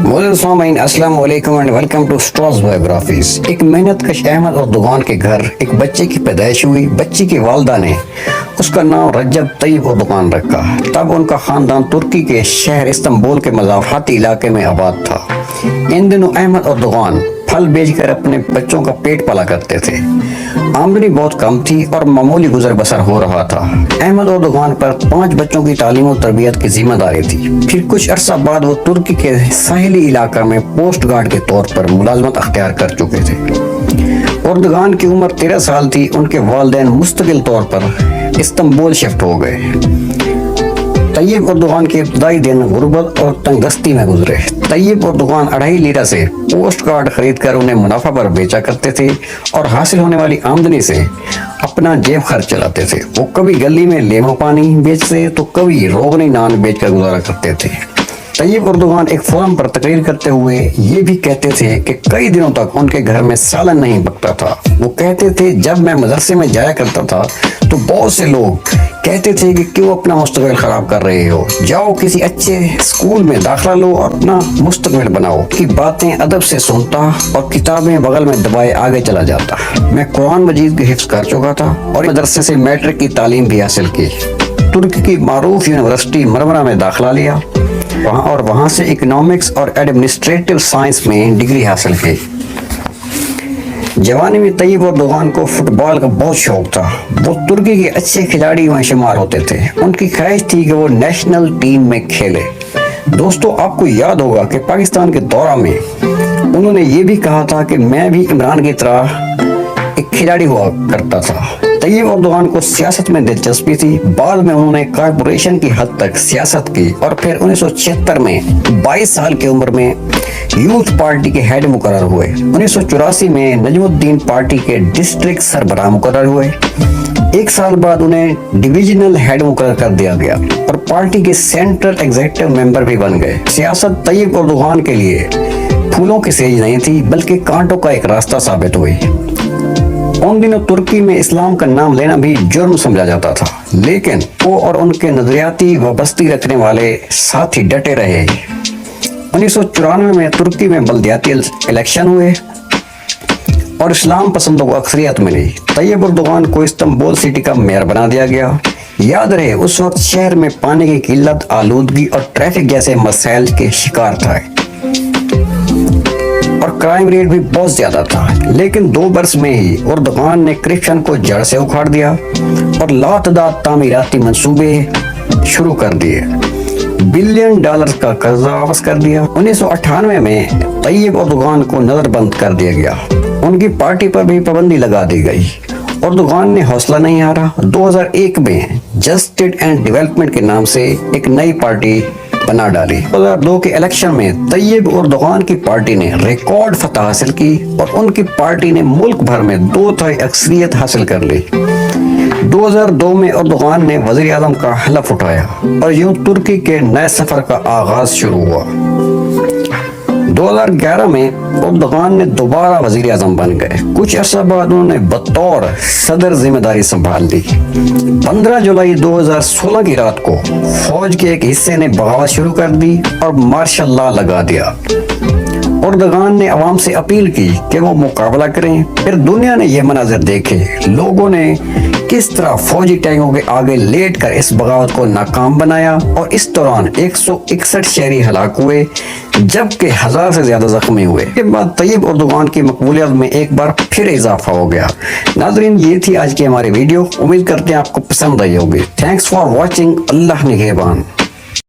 सामीन अस्सलाम वालेकुम and welcome to Straus biographies. एक मेहनत कश अहमद और दुगान के घर एक बच्चे की पैदाइश हुई। बच्ची की वालदा ने उसका नाम रजब तैयब और दुगान रखा। तब उनका खानदान तुर्की के शहर इस्तांबुल के मज़ाफ़ाती इलाके में आबाद था। इन दिनों अहमद और दुगान फल बेचकर अपने बच्चों का पेट पाला करते थे। आमदनी बहुत कम थी और मामूली गुजर बसर हो रहा था। अहमद और दुगान पर 5 बच्चों की तालीम और तरबियत की जिम्मेदारी थी। फिर कुछ अरसा बाद वो तुर्की के साहिली इलाका में पोस्ट गार्ड के तौर पर मुलाजमत अख्तियार कर चुके थे। और दुगान की उम्र 13 साल थी। उनके वालिदैन मुस्तकिल तौर पर इस्तांबुल शिफ्ट हो गए। तैयब और दुगान के इब्तदाई दिन गुर्बत और तंगदस्ती में गुजरे। तैयब और दुगान 2.5 लीरा से पोस्ट कार्ड खरीद कर उन्हें मुनाफा पर बेचा करते थे और हासिल होने वाली आमदनी से अपना जेब खर्च चलाते थे। वो कभी गली में लेमो पानी बेचते तो कभी रोगनी नान बेचकर गुजारा करते थे। तैयब और दुगान एक फोरम पर तकरीर करते हुए ये भी कहते थे कि कई दिनों तक उनके घर में सालन नहीं पकता था। वो कहते थे, जब मैं मदरसे में जाया करता था तो बहुत से लोग कहते थे कि क्यों अपना मुस्तकबिल खराब कर रहे हो, जाओ किसी अच्छे स्कूल में दाखिला लो और अपना मुस्तकबिल बनाओ। की बातें अदब से सुनता और किताबें बगल में दबाए आगे चला जाता। मैं कुरान मजीद की हिफ्ज कर चुका था और मदरसे से मैट्रिक की तालीम भी हासिल की। तुर्की की मारूफ यूनिवर्सिटी मरमरा में दाखिला लिया और वहाँ से इकोनॉमिक्स और एडमिनिस्ट्रेटिव साइंस में डिग्री हासिल की। जवानी में तैयब और दुगान को फुटबॉल का बहुत शौक था। वो तुर्की के अच्छे खिलाड़ी में शुमार होते थे। उनकी ख्वाहिश थी कि वो नेशनल टीम में खेले। दोस्तों, आपको याद होगा कि पाकिस्तान के दौरा में उन्होंने ये भी कहा था कि मैं भी इमरान की तरह एक खिलाड़ी हुआ करता था। तैयब और दुगान को सियासत में दिलचस्पी थी। बाद में उन्होंने कॉर्पोरेशन की हद तक सियासत की और फिर 1976 में 22 साल की उम्र में यूथ पार्टी के हेड मुकर्रर हुए। 1984 में नजमुद्दीन पार्टी के डिस्ट्रिक्ट सरबराह मुकर्रर हुए। 1 साल बाद उन्हें डिविजनल हेड मुकर्रर कर दिया गया और पार्टी के सेंट्रल एग्जीक्यूटिव मेंबर भी बन गए। सियासत तैयब और दुगान के लिए फूलों की सेज नहीं थी बल्कि कांटों का एक रास्ता साबित हुई। उन दिनों तुर्की में इस्लाम का नाम लेना भी जुर्म समझा जाता था, लेकिन वो और उनके नजरियाती वाबस्ती रखने वाले साथी डटे रहे। 1994 में तुर्की में बल्दियाती इलेक्शन हुए और इस्लाम पसंदों को अक्सरियत मिली। तैयब और दुगान को इस्तांबुल सिटी का मेयर बना दिया गया। याद रहे, उस वक्त शहर में पानी की किल्लत, आलूदगी और ट्रैफिक जैसे मसाइल के शिकार था और क्राइम रेट भी बहुत ज्यादा था। लेकिन 2 बरस में ही दुगान ने करप्शन को जड़ से उखाड़ दिया और लातदाद तामीराती मंसूबे शुरू कर दिए। $1 बिलियन का कर्जा वापस कर दिया। 1998 में तैयब और दुगान को नजरबंद कर दिया गया। उनकी पार्टी पर भी पाबंदी लगा दी गई और दुगान ने हौसला नहीं हारा। 2001 में जस्टिस एंड डेवलपमेंट के नाम से एक नई पार्टी बना डाली। 2002 के इलेक्शन में तैयब और दुगान की पार्टी ने रिकॉर्ड फतह हासिल की और उनकी पार्टी ने मुल्क भर में 2/3 अक्सरियत हासिल कर ली। 2002 में दुगान ने वज़ीर आज़म का हलफ उठाया और यूं तुर्की के नए सफर का आगाज शुरू हुआ। 2011 में दुगान ने दोबारा वज़ीर आज़म बन गए। कुछ अर्सा बाद उन्होंने बतौर सदर जिम्मेदारी संभाल ली। 15 जुलाई 2016 की रात को फौज के एक हिस्से ने बगावत शुरू कर दी और मार्शल लॉ लगा दिया। दुगान ने अवाम से अपील की कि वो मुकाबला करें। फिर दुनिया ने यह मनाजिर देखे। लोगों ने किस तरह फौजी टैंकों के आगे लेटकर इस बगावत को नाकाम बनाया और इस दौरान 161 शहरी हलाक हुए जबकि 1000 से ज्यादा जख्मी हुए। इसके बाद तैयब और दुगान की मकबूलियत में एक बार फिर इजाफा हो गया। नाज़रीन, ये थी आज की हमारी वीडियो। उम्मीद करते हैं आपको पसंद आई होगी। Thanks for watching. अल्लाह निगहबान।